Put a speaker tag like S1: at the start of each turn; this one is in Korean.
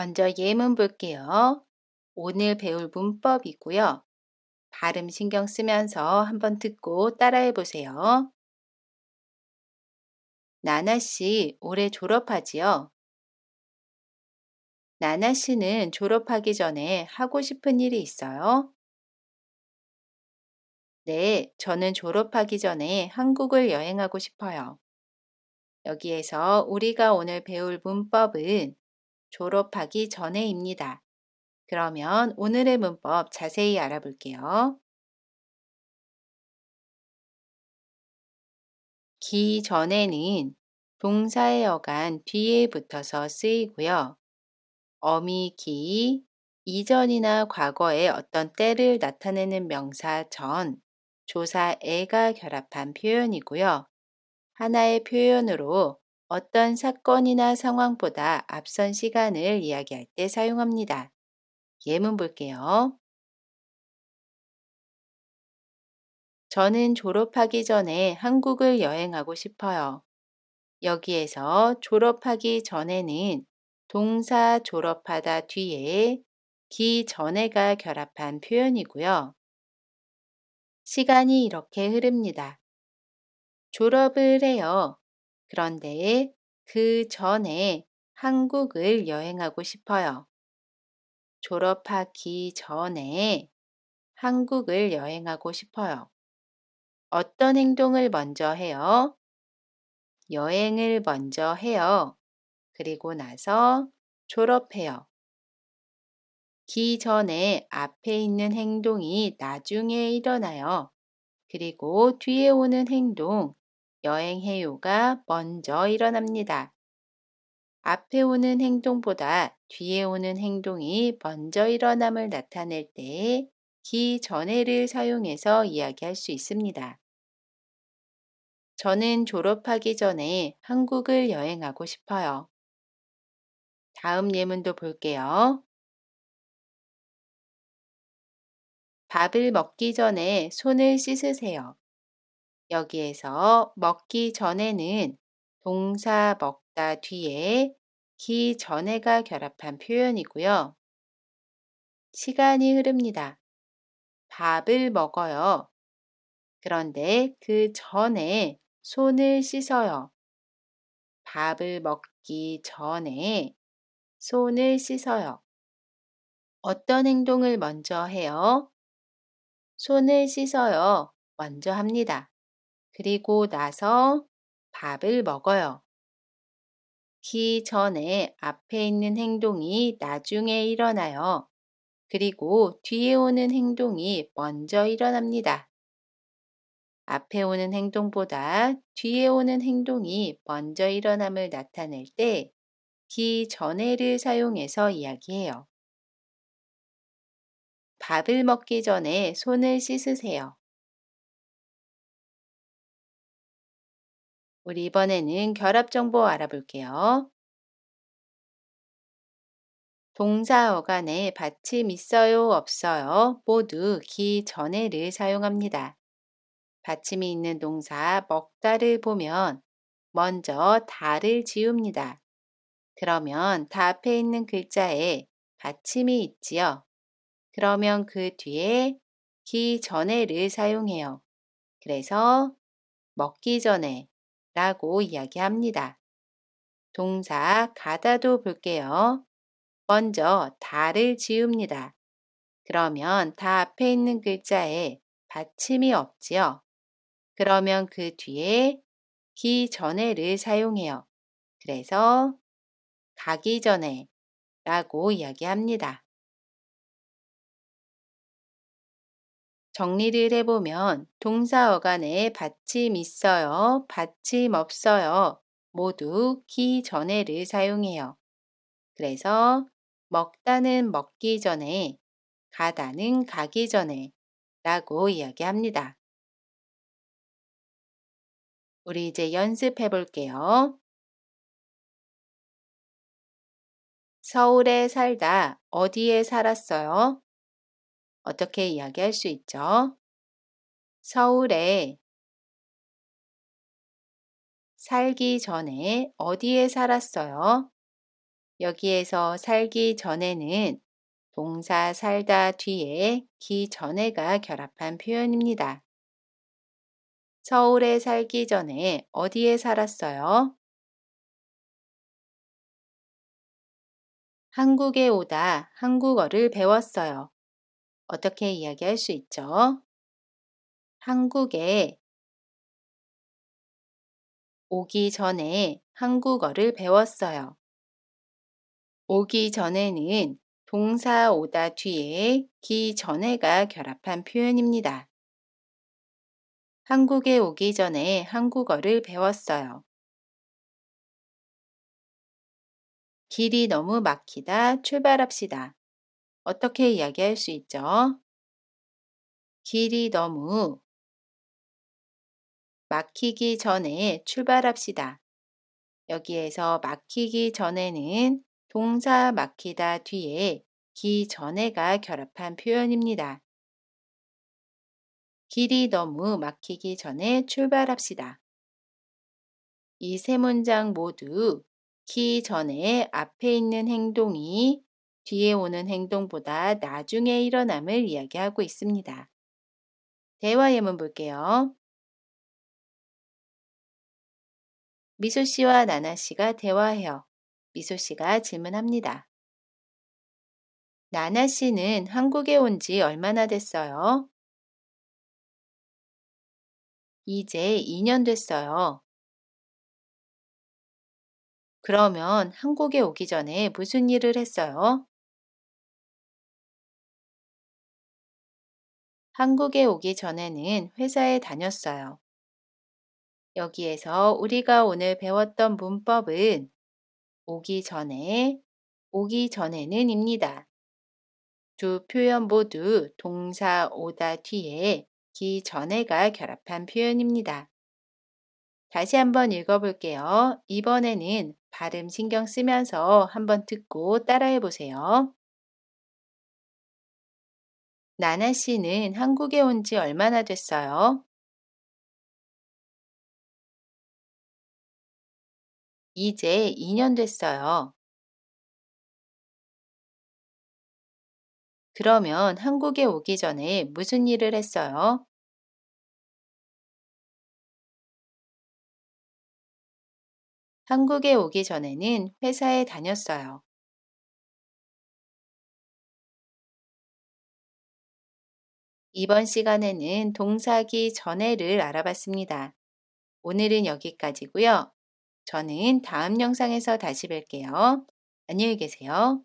S1: 먼저 예문 볼게요. 오늘 배울 문법이고요. 발음 신경 쓰면서 한번 듣고 따라해 보세요. 나나 씨, 올해 졸업하지요? 나나 씨는 졸업하기 전에 하고 싶은 일이 있어요? 네, 저는 졸업하기 전에 한국을 여행하고 싶어요. 여기에서 우리가 오늘 배울 문법은 졸업하기 전에입니다. 그러면 오늘의 문법 자세히 알아볼게요. 기 전에는 동사의 어간 뒤에 붙어서 쓰이고요. 어미 기, 이전이나 과거의 어떤 때를 나타내는 명사 전, 조사 에가 결합한 표현이고요. 하나의 표현으로 어떤 사건이나 상황보다 앞선 시간을 이야기할 때 사용합니다. 예문 볼게요. 저는 졸업하기 전에 한국을 여행하고 싶어요. 여기에서 졸업하기 전에는 동사 졸업하다 뒤에 기 전에가 결합한 표현이고요. 시간이 이렇게 흐릅니다. 졸업을 해요. 그런데 그 전에 한국을 여행하고 싶어요. 졸업하기 전에 한국을 여행하고 싶어요. 어떤 행동을 먼저 해요? 여행을 먼저 해요. 그리고 나서 졸업해요. 기 전에 앞에 있는 행동이 나중에 일어나요. 그리고 뒤에 오는 행동, 여행해요가 먼저 일어납니다. 앞에 오는 행동보다 뒤에 오는 행동이 먼저 일어남을 나타낼 때 기 전에를 사용해서 이야기할 수 있습니다. 저는 졸업하기 전에 한국을 여행하고 싶어요. 다음 예문도 볼게요. 밥을 먹기 전에 손을 씻으세요. 여기에서 먹기 전에는 동사 먹다 뒤에 기 전에가 결합한 표현이고요. 시간이 흐릅니다. 밥을 먹어요. 그런데 그 전에 손을 씻어요. 밥을 먹기 전에 손을 씻어요. 어떤 행동을 먼저 해요? 손을 씻어요. 먼저 합니다. 그리고 나서 밥을 먹어요. 기 전에 앞에 있는 행동이 나중에 일어나요. 그리고 뒤에 오는 행동이 먼저 일어납니다. 앞에 오는 행동보다 뒤에 오는 행동이 먼저 일어남을 나타낼 때 기 전에를 사용해서 이야기해요. 밥을 먹기 전에 손을 씻으세요. 우리 이번에는 결합 정보 알아볼게요. 동사 어간에 받침 있어요, 없어요 모두 기 전에를 사용합니다. 받침이 있는 동사 먹다를 보면 먼저 다를 지웁니다. 그러면 다 앞에 있는 글자에 받침이 있지요. 그러면 그 뒤에 기 전에를 사용해요. 그래서 먹기 전에 라고 이야기합니다. 동사 가다도 볼게요. 먼저 다를 지웁니다. 그러면 다 앞에 있는 글자에 받침이 없지요. 그러면 그 뒤에 기 전에를 사용해요. 그래서 가기 전에 라고 이야기합니다. 정리를 해보면 동사 어간에 받침 있어요, 받침 없어요 모두 기 전에를 사용해요. 그래서 먹다는 먹기 전에, 가다는 가기 전에 라고 이야기합니다. 우리 이제 연습해 볼게요. 서울에 살다 어디에 살았어요? 어떻게 이야기할 수 있죠? 서울에 살기 전에 어디에 살았어요? 여기에서 살기 전에는 동사 살다 뒤에 기 전에가 결합한 표현입니다. 서울에 살기 전에 어디에 살았어요? 한국에 오다 한국어를 배웠어요. 어떻게 이야기할 수 있죠? 한국에 오기 전에 한국어를 배웠어요. 오기 전에는 동사 오다 뒤에 기 전에가 결합한 표현입니다. 한국에 오기 전에 한국어를 배웠어요. 길이 너무 막히다. 출발합시다. 어떻게 이야기할 수 있죠? 길이 너무 막히기 전에 출발합시다. 여기에서 막히기 전에는 동사 막히다 뒤에 기 전에가 결합한 표현입니다. 길이 너무 막히기 전에 출발합시다. 이 세 문장 모두 기 전에 앞에 있는 행동이 뒤에 오는 행동보다 나중에 일어남을 이야기하고 있습니다. 대화 예문 볼게요. 미소 씨와 나나 씨가 대화해요. 미소 씨가 질문합니다. 나나 씨는 한국에 온 지 얼마나 됐어요? 이제 2년 됐어요. 그러면 한국에 오기 전에 무슨 일을 했어요? 한국에 오기 전에는 회사에 다녔어요. 여기에서 우리가 오늘 배웠던 문법은 오기 전에, 오기 전에는 입니다. 두 표현 모두 동사 오다 뒤에 기 전에가 결합한 표현입니다. 다시 한번 읽어볼게요. 이번에는 발음 신경 쓰면서 한번 듣고 따라해 보세요. 나나 씨는 한국에 온 지 얼마나 됐어요? 이제 2년 됐어요. 그러면 한국에 오기 전에 무슨 일을 했어요? 한국에 오기 전에는 회사에 다녔어요. 이번 시간에는 동사기 전에를 알아봤습니다. 오늘은 여기까지고요. 저는 다음 영상에서 다시 뵐게요. 안녕히 계세요.